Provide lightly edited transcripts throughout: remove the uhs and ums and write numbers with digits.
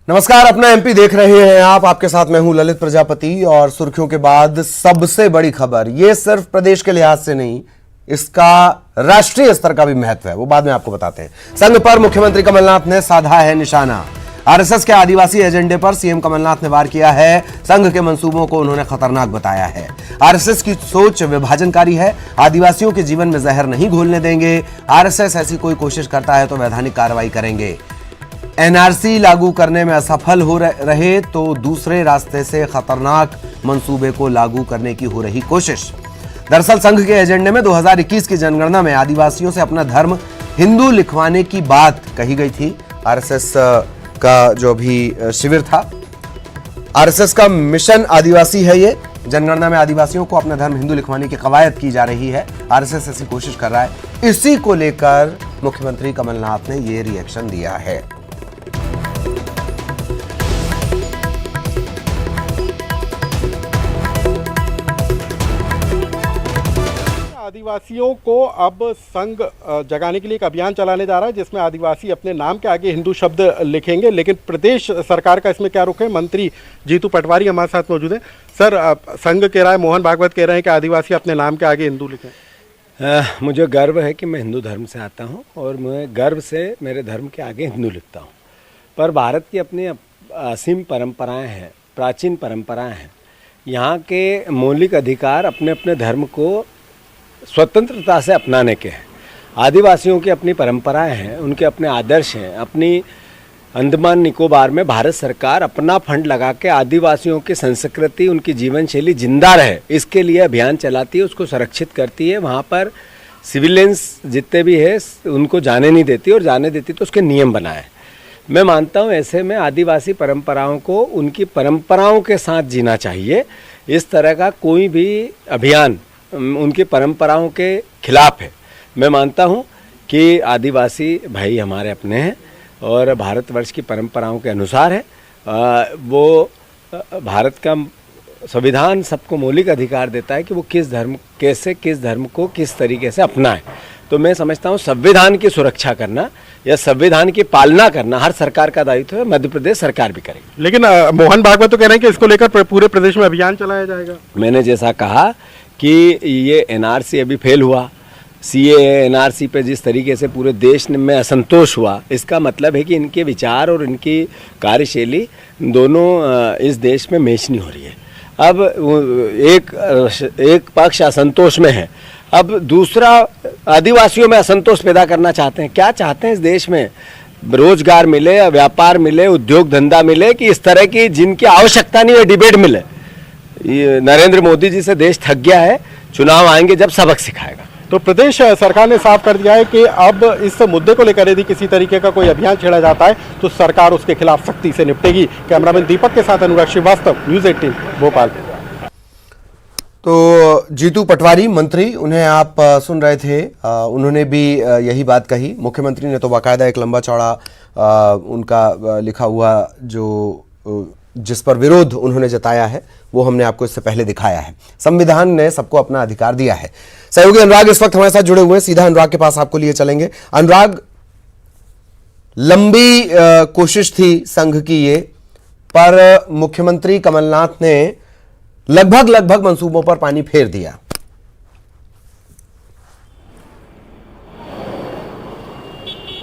नमस्कार, अपना एमपी देख रहे हैं आप। आपके साथ मैं हूं ललित प्रजापति और सुर्खियों के बाद सबसे बड़ी खबर, ये सिर्फ प्रदेश के लिहाज से नहीं, इसका राष्ट्रीय स्तर का भी महत्व है, वो बाद में आपको बताते हैं। संघ पर मुख्यमंत्री कमलनाथ ने साधा है निशाना। आरएसएस के आदिवासी एजेंडे पर सीएम कमलनाथ ने वार किया है। संघ के मंसूबों को उन्होंने खतरनाक बताया है। आरएसएस की सोच विभाजनकारी है, आदिवासियों के जीवन में जहर नहीं घोलने देंगे। आरएसएस ऐसी कोई कोशिश करता है तो वैधानिक कार्रवाई करेंगे। एनआरसी लागू करने में असफल हो रहे तो दूसरे रास्ते से खतरनाक मंसूबे को लागू करने की हो रही कोशिश। दरअसल संघ के एजेंडे में 2021 की जनगणना में आदिवासियों से अपना धर्म हिंदू लिखवाने की बात कही गई थी। आरएसएस का जो भी शिविर था, आरएसएस का मिशन आदिवासी है। ये जनगणना में आदिवासियों को अपना धर्म हिंदू लिखवाने की कवायद की जा रही है। आरएसएस ऐसी कोशिश कर रहा है। इसी को लेकर मुख्यमंत्री कमलनाथ ने ये रिएक्शन दिया है। आदिवासियों को अब संघ जगाने के लिए एक अभियान चलाने जा रहा है, जिसमें आदिवासी अपने नाम के आगे हिंदू शब्द लिखेंगे। लेकिन प्रदेश सरकार का इसमें क्या रुख है? मंत्री जीतू पटवारी हमारे साथ मौजूद हैं। सर, संघ कह रहा है, मोहन भागवत कह रहे हैं कि आदिवासी अपने नाम के आगे हिंदू लिखें। मुझे गर्व है कि मैं हिंदू धर्म से आता हूं और मैं गर्व से मेरे धर्म के आगे हिंदू लिखता हूं। पर भारत की अपनी असीम परंपराएं हैं, प्राचीन परंपराएं हैं। यहाँ के मौलिक अधिकार अपने अपने धर्म को स्वतंत्रता से अपनाने के हैं। आदिवासियों की अपनी परंपराएं हैं, उनके अपने आदर्श हैं। अपनी अंडमान निकोबार में भारत सरकार अपना फंड लगा के आदिवासियों की संस्कृति, उनकी जीवन शैली जिंदा रहे, इसके लिए अभियान चलाती है, उसको संरक्षित करती है। वहाँ पर सिविलियंस जितने भी है उनको जाने नहीं देती, और जाने देती तो उसके नियम बनाए। मैं मानता हूँ ऐसे में आदिवासी परंपराओं को उनकी परंपराओं के साथ जीना चाहिए। इस तरह का कोई भी अभियान उनकी परंपराओं के खिलाफ है। मैं मानता हूं कि आदिवासी भाई हमारे अपने हैं और भारतवर्ष की परंपराओं के अनुसार है। वो भारत का संविधान सबको मौलिक अधिकार देता है कि वो किस धर्म को किस तरीके से अपनाए। तो मैं समझता हूँ संविधान की सुरक्षा करना या संविधान की पालना करना हर सरकार का दायित्व है। मध्य प्रदेश सरकार भी करेगी। लेकिन मोहन भागवत तो कह रहे हैं कि इसको लेकर पूरे प्रदेश में अभियान चलाया जाएगा। मैंने जैसा कहा कि ये एनआरसी अभी फेल हुआ, सीएए एनआरसी पे जिस तरीके से पूरे देश में असंतोष हुआ, इसका मतलब है कि इनके विचार और इनकी कार्यशैली दोनों इस देश में मैच नहीं हो रही है। अब एक पक्ष असंतोष में है, अब दूसरा आदिवासियों में असंतोष पैदा करना चाहते हैं। क्या चाहते हैं? इस देश में रोजगार मिले, व्यापार मिले, उद्योग धंधा मिले, कि इस तरह की जिनकी आवश्यकता नहीं है डिबेट मिले। ये नरेंद्र मोदी जी से देश थक गया है, चुनाव आएंगे जब सबक सिखाएगा। तो प्रदेश सरकार ने साफ कर दिया है कि अब इस मुद्दे को लेकर यदि किसी तरीके का कोई अभियान छेड़ा जाता है तो सरकार उसके खिलाफ सख्ती से निपटेगी। कैमरामैन दीपक के साथ अनुराग श्रीवास्तव, न्यूज़ 18 भोपाल। तो जीतू पटवारी मंत्री, उन्हें आप सुन रहे थे, उन्होंने भी यही बात कही। मुख्यमंत्री ने तो बाकायदा एक लंबा चौड़ा उनका लिखा हुआ जो जिस पर विरोध उन्होंने जताया है वो हमने आपको इससे पहले दिखाया है। संविधान ने सबको अपना अधिकार दिया है। सहयोगी अनुराग इस वक्त हमारे साथ जुड़े हुए हैं, सीधा अनुराग के पास आपको लिए चलेंगे। अनुराग, लंबी कोशिश थी संघ की ये, पर मुख्यमंत्री कमलनाथ ने लगभग मंसूबों पर पानी फेर दिया।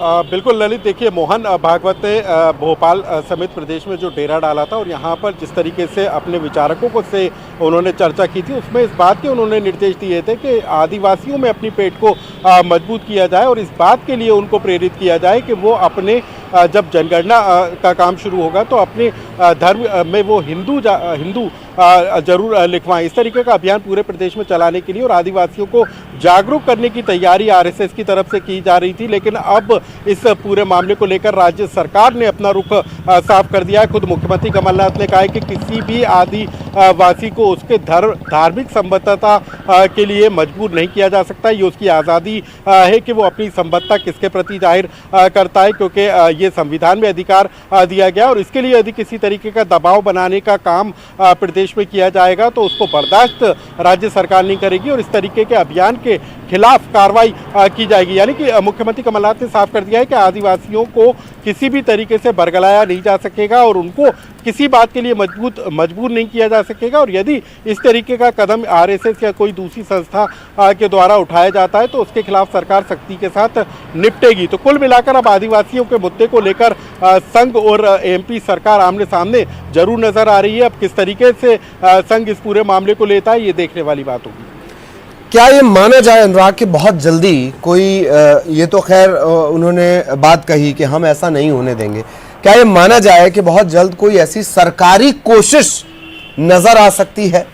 बिल्कुल ललित, देखिए मोहन भागवत ने भोपाल समेत प्रदेश में जो डेरा डाला था और यहाँ पर जिस तरीके से अपने विचारकों को से उन्होंने चर्चा की थी, उसमें इस बात के उन्होंने निर्देश दिए थे कि आदिवासियों में अपनी पेट को मजबूत किया जाए और इस बात के लिए उनको प्रेरित किया जाए कि वो अपने जब जनगणना का काम शुरू होगा तो अपने धर्म में वो हिंदू जरूर लिखवाएं। इस तरीके का अभियान पूरे प्रदेश में चलाने के लिए और आदिवासियों को जागरूक करने की तैयारी आरएसएस की तरफ से की जा रही थी। लेकिन अब इस पूरे मामले को लेकर राज्य सरकार ने अपना रुख साफ कर दिया है। खुद मुख्यमंत्री कमलनाथ ने कहा है कि किसी भी आदिवासी को उसके धार्मिक संबद्धता के लिए मजबूर नहीं किया जा सकता। ये उसकी आज़ादी है कि वो अपनी संबद्धता किसके प्रति जाहिर करता है, क्योंकि ये संविधान में अधिकार दिया गया और इसके लिए यदि किसी तरीके का दबाव बनाने का काम प्रदेश में किया जाएगा तो उसको बर्दाश्त राज्य सरकार नहीं करेगी और इस तरीके के अभियान के खिलाफ कार्रवाई की जाएगी। यानी कि मुख्यमंत्री कमलनाथ ने साफ कर दिया है कि आदिवासियों को किसी भी तरीके से बरगलाया नहीं जा सकेगा और उनको किसी बात के लिए मजबूर नहीं किया जा सकेगा, और यदि इस तरीके का कदम आरएसएस या कोई दूसरी संस्था के द्वारा उठाया जाता है तो उसके खिलाफ सरकार सख्ती के साथ निपटेगी। तो कुल मिलाकर अब आदिवासियों के मुद्दे को लेकर संघ और एमपी सरकार आमने सामने जरूर नजर आ रही है। अब किस तरीके से संघ इस पूरे मामले को लेता है, ये देखने वाली बात होगी। क्या ये माना जाए अनुराग कि बहुत जल्दी कोई ये तो खैर उन्होंने बात कही कि हम ऐसा नहीं होने देंगे, क्या ये माना जाए कि बहुत जल्द कोई ऐसी सरकारी कोशिश नजर आ सकती है?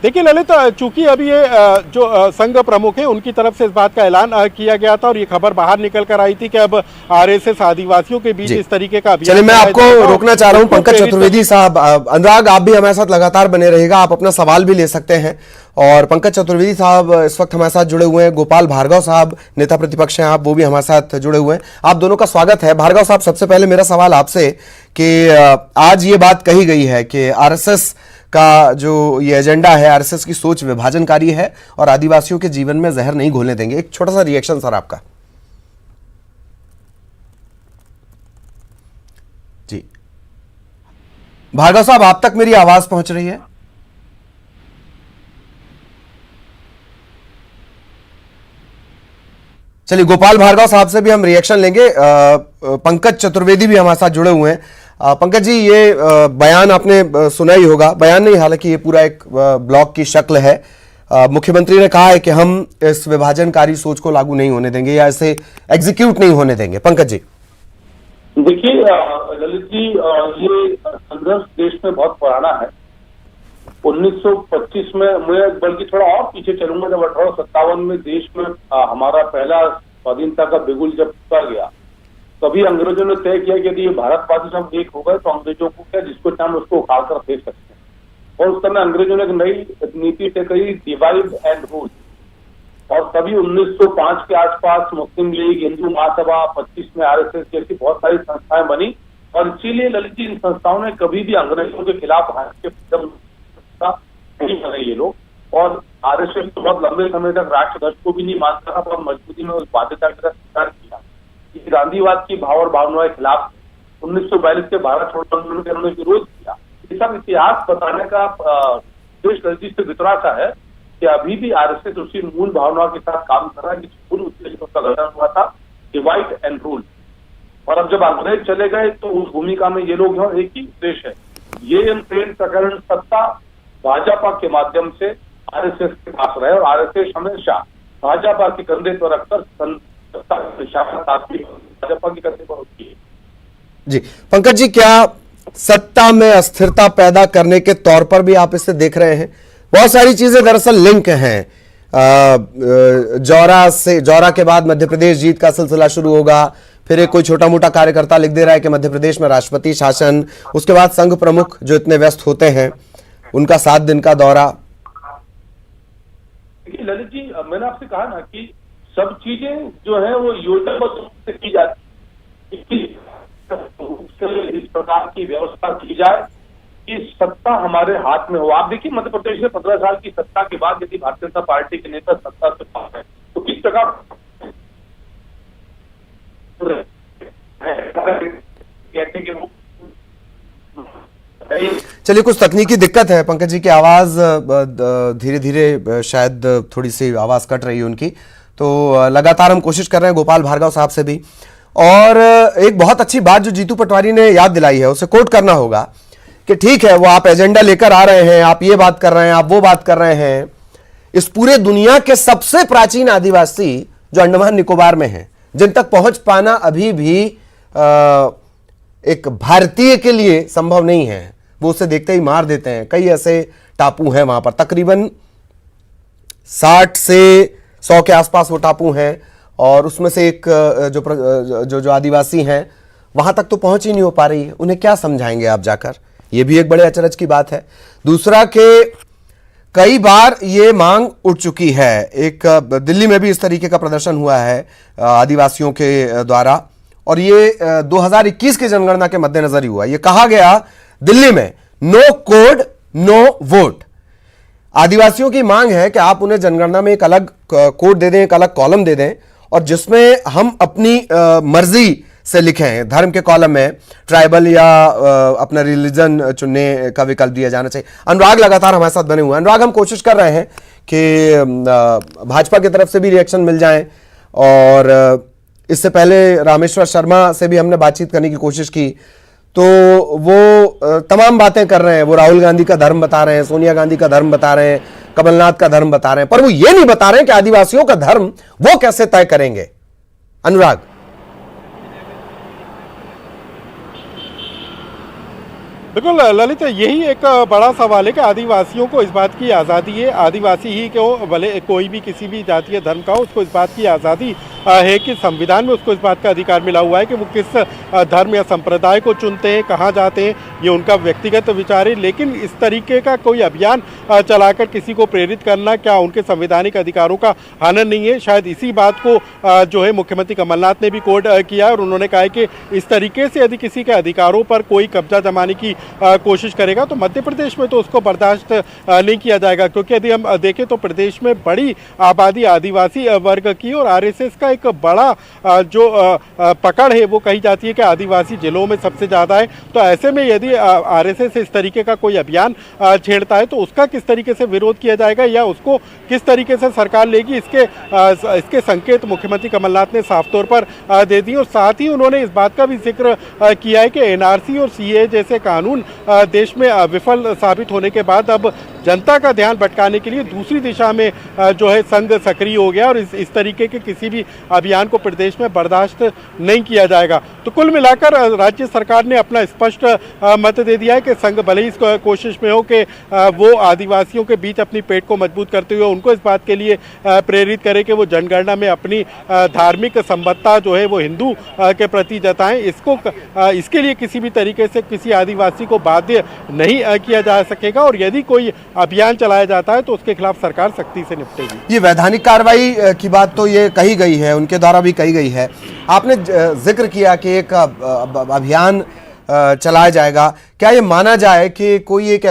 देखिए ललित, चूंकि अभी ये जो संघ प्रमुख हैं उनकी तरफ से इस बात का ऐलान किया गया था और ये खबर बाहर निकल कर आई थी कि अब आरएसएस आदिवासियों के बीच इस तरीके का अभियान। चलिए, मैं आपको रोकना चाह रहा हूं पंकज चतुर्वेदी साहब। अनुराग, आप भी हमारे साथ लगातार बने रहिएगा, आप अपना सवाल भी ले सकते हैं। और पंकज चतुर्वेदी साहब इस वक्त हमारे साथ जुड़े हुए हैं, गोपाल भार्गव साहब नेता प्रतिपक्ष हैं, आप वो भी हमारे साथ जुड़े हुए हैं। आप दोनों का स्वागत है। भार्गव साहब, सबसे पहले मेरा सवाल आपसे कि आज ये बात कही गई है कि आरएसएस का जो ये एजेंडा है, आरएसएस की सोच विभाजनकारी है और आदिवासियों के जीवन में जहर नहीं घोलने देंगे। एक छोटा सा रिएक्शन सर आपका। जी भार्गव साहब, आप तक मेरी आवाज पहुंच रही है? चलिए, गोपाल भार्गव साहब से भी हम रिएक्शन लेंगे। पंकज चतुर्वेदी भी हमारे साथ जुड़े हुए हैं। पंकज जी, ये बयान आपने सुना ही होगा। बयान नहीं, हालांकि ये पूरा एक ब्लॉग की शक्ल है। मुख्यमंत्री ने कहा है कि हम इस विभाजनकारी सोच को लागू नहीं होने देंगे या इसे एग्जीक्यूट नहीं होने देंगे। पंकज जी, देखिए ललित जी, ये संघर्ष देश में बहुत पुराना है। 1925 में, मैं बल्कि थोड़ा और पीछे चलूंगा, जब 1857 में देश में हमारा पहला स्वाधीनता का बिगुल जब फूका गया, तभी अंग्रेजों ने तय किया कि यदि ये भारतवासी सब एक हो गए तो अंग्रेजों को क्या, जिसको चाहे उसको उखाड़ कर फेंक सकते हैं। और उस समय अंग्रेजों ने एक नई नीति तय करी, डिवाइड एंड रूल। और तभी 1905 के आसपास मुस्लिम लीग, हिंदू महासभा, 25 में आरएसएस जैसी बहुत सारी संस्थाएं बनी। और इसीलिए ललित जी, इन संस्थाओं ने कभी भी अंग्रेजों के खिलाफ भारत के नहीं बने ये लोग। और आरएसएस तो बहुत लंबे समय तक राष्ट्रध्वज को भी नहीं मानता था, बहुत मजबूती में उस बाध्यता का स्वीकार किया। गांधीवाद की भाव और भावनाओं के खिलाफ 1942 के भारत छोड़ो आंदोलन के उन्होंने विरोध किया। ये सब इतिहास बताने का देश नजदीक से वितरा सा है कि अभी भी आरएसएस उसी मूल भावनाओं के साथ काम कर रहा है, जिस पूर्व उद्देश्य का गठन हुआ था, डिवाइड एंड रूल। और अब जब अंग्रेज चले गए तो उस भूमिका में ये लोग हैं, एक ही उद्देश्य है, ये ट्रेन प्रकरण सत्ता भाजपा के माध्यम से आरएसएस के पास रहे और आरएसएस हमेशा भाजपा के कंधे पर रखकर भाजपा के कंधे पर होती है। जी पंकज जी, क्या सत्ता में अस्थिरता पैदा करने के तौर पर भी आप इसे देख रहे हैं? बहुत सारी चीजें दरअसल लिंक हैं। जौरा के बाद मध्य प्रदेश जीत का सिलसिला शुरू होगा, फिर एक कोई छोटा मोटा कार्यकर्ता लिख दे रहा है कि मध्य प्रदेश में राष्ट्रपति शासन, उसके बाद संघ प्रमुख जो इतने व्यस्त होते हैं उनका 7 दिन का दौरा। देखिए ललित जी, मैंने आपसे कहा ना कि सब चीजें जो है वो योजनाबद्ध रूप से की जाती है, इस प्रकार की व्यवस्था की जाए कि सत्ता हमारे हाथ में हो। आप देखिए, मध्य प्रदेश में 15 साल की सत्ता के बाद यदि भारतीय जनता पार्टी के नेता सत्ता से बाहर है तो किस प्रकार कहते कि चलिए, कुछ तकनीकी दिक्कत है पंकज जी की आवाज धीरे धीरे शायद थोड़ी सी आवाज कट रही है उनकी, तो लगातार हम कोशिश कर रहे हैं गोपाल भार्गव साहब से भी। और एक बहुत अच्छी बात जो जीतू पटवारी ने याद दिलाई है, उसे कोट करना होगा कि ठीक है, वो आप एजेंडा लेकर आ रहे हैं, आप ये बात कर रहे हैं, आप वो बात कर रहे हैं, इस पूरे दुनिया के सबसे प्राचीन आदिवासी जो अंडमान निकोबार में हैं, जिन तक पहुंच पाना अभी भी एक भारतीय के लिए संभव नहीं है, वो उसे देखते ही मार देते हैं। कई ऐसे टापू हैं वहां पर, तकरीबन 60 से 100 के आसपास वो टापू हैं, और उसमें से एक जो आदिवासी हैं वहां तक तो पहुंच ही नहीं हो पा रही है। उन्हें क्या समझाएंगे आप जाकर? ये भी एक बड़े अचरज की बात है। दूसरा के कई बार ये मांग उठ चुकी है, एक दिल्ली में भी इस तरीके का प्रदर्शन हुआ है आदिवासियों के द्वारा, और ये 2021 की जनगणना के मद्देनजर ही हुआ। ये कहा गया दिल्ली में, नो कोड नो वोट। आदिवासियों की मांग है कि आप उन्हें जनगणना में एक अलग कोड दे दें, एक अलग कॉलम दे दें, और जिसमें हम अपनी मर्जी से लिखें। धर्म के कॉलम में ट्राइबल या अपना रिलीजन चुनने का विकल्प दिया जाना चाहिए। अनुराग लगातार हमारे साथ बने हुए हैं। अनुराग, हम कोशिश कर रहे हैं कि भाजपा की तरफ से भी रिएक्शन मिल जाए, और इससे पहले रामेश्वर शर्मा से भी हमने बातचीत करने की कोशिश की, तो वो तमाम बातें कर रहे हैं। वो राहुल गांधी का धर्म बता रहे हैं, सोनिया गांधी का धर्म बता रहे हैं, कमलनाथ का धर्म बता रहे हैं, पर वो ये नहीं बता रहे हैं कि आदिवासियों का धर्म वो कैसे तय करेंगे। अनुराग, बिल्कुल ललित, यही एक बड़ा सवाल है कि आदिवासियों को इस बात की आज़ादी है, आदिवासी ही क्यों, भले कोई भी किसी भी जाति या धर्म का हो, उसको इस बात की आज़ादी है कि संविधान में उसको इस बात का अधिकार मिला हुआ है कि वो किस धर्म या संप्रदाय को चुनते हैं, कहाँ जाते हैं, ये उनका व्यक्तिगत विचार है। लेकिन इस तरीके का कोई अभियान चलाकर किसी को प्रेरित करना क्या उनके संवैधानिक अधिकारों का हनन नहीं है? शायद इसी बात को जो है मुख्यमंत्री कमलनाथ ने भी कोट किया, और उन्होंने कहा है कि इस तरीके से यदि किसी के अधिकारों पर कोई कब्जा जमाने की कोशिश करेगा तो मध्य प्रदेश में तो उसको बर्दाश्त नहीं किया जाएगा। क्योंकि यदि हम देखें तो प्रदेश में बड़ी आबादी आदिवासी वर्ग की, और आरएसएस का एक बड़ा जो पकड़ है वो कही जाती है कि आदिवासी जिलों में सबसे ज़्यादा है। तो ऐसे में यदि आरएसएस इस तरीके का कोई अभियान छेड़ता है तो उसका किस तरीके से विरोध किया जाएगा या उसको किस तरीके से सरकार लेगी, इसके संकेत मुख्यमंत्री कमलनाथ ने साफ तौर पर दे दिए। और साथ ही उन्होंने इस बात का भी जिक्र किया है कि एनआरसी और सीए जैसे कानून देश में विफल साबित होने के बाद अब जनता का ध्यान भटकाने के लिए दूसरी दिशा में जो है संघ सक्रिय हो गया, और इस तरीके के किसी भी अभियान को प्रदेश में बर्दाश्त नहीं किया जाएगा। तो कुल मिलाकर राज्य सरकार ने अपना स्पष्ट मत दे दिया है कि संघ भले ही इस कोशिश में हो कि वो आदिवासियों के बीच अपनी पेट को मजबूत करते हुए उनको इस बात के लिए प्रेरित करे कि वो जनगणना में अपनी धार्मिक संबद्धता जो है वो हिंदू के प्रति जताएं। इसके लिए किसी भी तरीके से किसी आदिवासी को बाध्य नहीं किया जा सकेगा, और यदि कोई अभियान चलाया जाता है तो उसके खिलाफ सरकार सख्ती से निपटेगी। ये वैधानिक कार्रवाई की बात तो ये कही गई है, उनके द्वारा भी कही गई है। आपने जिक्र किया कि एक अभियान चलाया जाएगा। क्या ये माना जाए कि कोई एक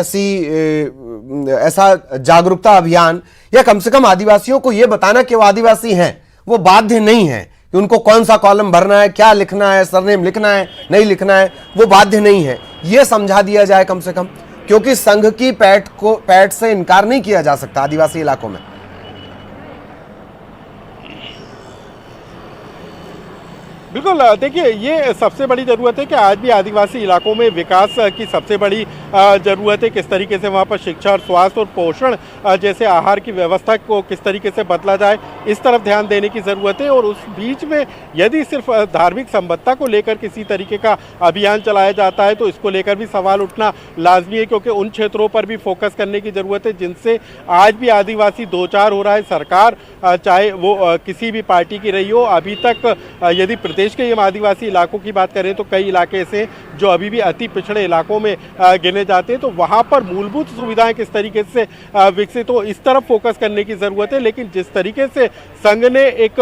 ऐसा जागरूकता अभियान, या कम से कम आदिवासियों को ये बताना कि वो आदिवासी हैं, वो बाध्य नहीं है कि उनको कौन सा कॉलम भरना है, क्या लिखना है, सरनेम लिखना है, नहीं लिखना है, वो बाध्य नहीं है, ये समझा दिया जाए कम से कम, क्योंकि संघ की पैठ से इनकार नहीं किया जा सकता आदिवासी इलाकों में। बिल्कुल, देखिए ये सबसे बड़ी ज़रूरत है कि आज भी आदिवासी इलाकों में विकास की सबसे बड़ी ज़रूरत है। किस तरीके से वहाँ पर शिक्षा और स्वास्थ्य और पोषण जैसे आहार की व्यवस्था को किस तरीके से बदला जाए, इस तरफ ध्यान देने की ज़रूरत है। और उस बीच में यदि सिर्फ धार्मिक संबद्धता को लेकर किसी तरीके का अभियान चलाया जाता है तो इसको लेकर भी सवाल उठना लाजमी है, क्योंकि उन क्षेत्रों पर भी फोकस करने की ज़रूरत है जिनसे आज भी आदिवासी दो चार हो रहा है। सरकार चाहे वो किसी भी पार्टी की रही हो, अभी तक यदि प्रदेश के आदिवासी इलाकों की बात करें तो कई इलाके ऐसे जो अभी भी अति पिछड़े इलाकों में गिने जाते हैं, तो वहाँ पर मूलभूत सुविधाएं किस तरीके से विकसित हो, इस तरफ फोकस करने की ज़रूरत है। लेकिन जिस तरीके से संघ ने एक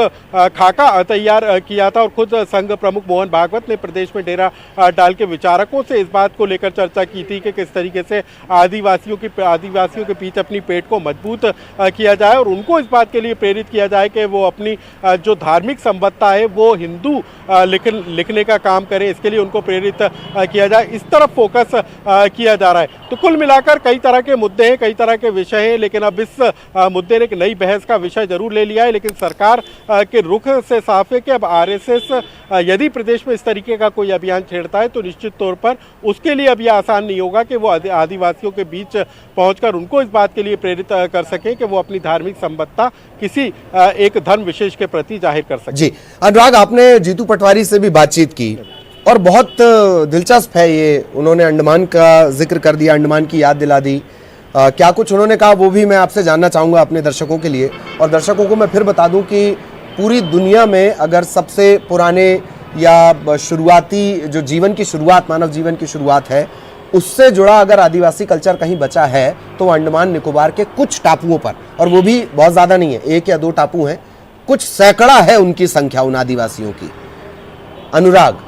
खाका तैयार किया था, और खुद संघ प्रमुख मोहन भागवत ने प्रदेश में डेरा डाल के विचारकों से इस बात को लेकर चर्चा की थी कि किस तरीके से आदिवासियों के बीच अपनी पेट को मजबूत किया जाए और उनको इस बात के लिए प्रेरित किया जाए कि वो अपनी जो धार्मिक संबद्धता है वो हिंदू लिखने का काम करें, इसके लिए उनको प्रेरित किया जाए। इस तरफ फोकस किया जा रहा है। तो कुल मिलाकर कई तरह के मुद्दे हैं, कई तरह के विषय हैं, लेकिन अब इस मुद्दे ने एक नई बहस का विषय जरूर ले लिया है। लेकिन सरकार के रुख से साफ है कि अब आरएसएस यदि प्रदेश में इस तरीके का कोई अभियान छेड़ता है तो निश्चित तौर पर उसके लिए अब यह आसान नहीं होगा कि वो आदिवासियों के बीच पहुंचकर उनको इस बात के लिए प्रेरित कर सके कि वो अपनी धार्मिक संबद्धता किसी एक धर्म विशेष के प्रति जाहिर कर सके। जी अनुराग, आपने जीतू पटवारी से भी बातचीत की और बहुत दिलचस्प है ये, उन्होंने अंडमान का जिक्र कर दिया, अंडमान की याद दिला दी। क्या कुछ उन्होंने कहा वो भी मैं आपसे जानना चाहूँगा अपने दर्शकों के लिए। और दर्शकों को मैं फिर बता दूं कि पूरी दुनिया में अगर सबसे पुराने या शुरुआती जो जीवन की शुरुआत, मानव जीवन की शुरुआत है, उससे जुड़ा अगर आदिवासी कल्चर कहीं बचा है तो अंडमान निकोबार के कुछ टापुओं पर, और वो भी बहुत ज़्यादा नहीं है, 1 या 2 टापू हैं, कुछ सैकड़ा है उनकी संख्या उन आदिवासियों की। अनुराग,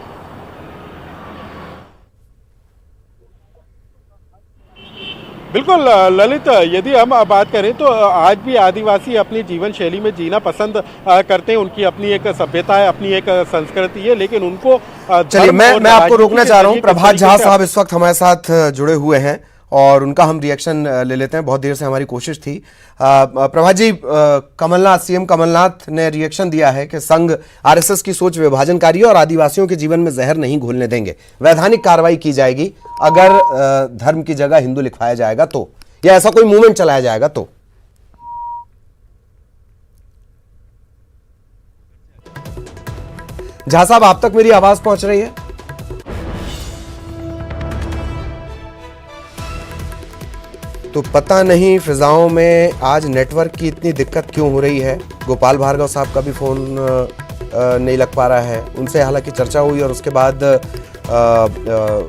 बिल्कुल ललित, यदि हम बात करें तो आज भी आदिवासी अपनी जीवन शैली में जीना पसंद करते हैं। उनकी अपनी एक सभ्यता है, अपनी एक संस्कृति है, लेकिन उनको चलिए धर्म और मैं आपको राजनीति रोकना के चाह रहा हूं। जरिए किस प्रभात झा तरीके से साहब इस वक्त हमारे साथ जुड़े हुए हैं और उनका हम रिएक्शन ले लेते हैं। बहुत देर से हमारी कोशिश थी। प्रभात जी, कमलनाथ, सीएम कमलनाथ ने रिएक्शन दिया है कि संघ आरएसएस की सोच विभाजनकारी है और आदिवासियों के जीवन में जहर नहीं घोलने देंगे। वैधानिक कार्रवाई की जाएगी अगर धर्म की जगह हिंदू लिखवाया जाएगा तो, या ऐसा कोई मूवमेंट चलाया जाएगा तो। झा साहब, आप तक मेरी आवाज पहुंच रही है? तो पता नहीं फिजाओं में आज नेटवर्क की इतनी दिक्कत क्यों हो रही है। गोपाल भार्गव साहब का भी फोन नहीं लग पा रहा है। उनसे हालांकि चर्चा हुई और उसके बाद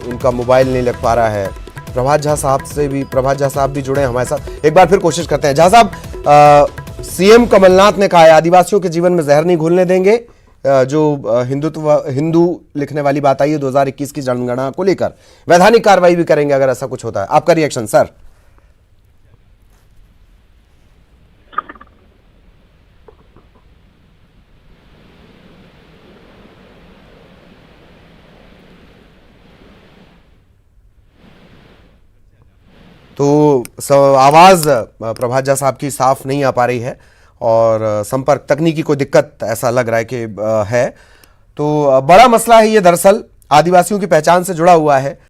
उनका मोबाइल नहीं लग पा रहा है। प्रभात झा साहब भी जुड़े हैं हमारे साथ। एक बार फिर कोशिश करते हैं। झा साहब, सीएम कमलनाथ ने कहा है आदिवासियों के जीवन में जहर नहीं घुलने देंगे। जो हिंदू लिखने वाली बात आई है 2021 की जनगणना को लेकर, वैधानिक कार्रवाई भी करेंगे अगर ऐसा कुछ होता है। आपका रिएक्शन सर? तो आवाज प्रभात झा साहब की साफ नहीं आ पा रही है और संपर्क तकनीकी कोई दिक्कत ऐसा लग रहा है कि है। तो बड़ा मसला है ये, दरअसल आदिवासियों की पहचान से जुड़ा हुआ है।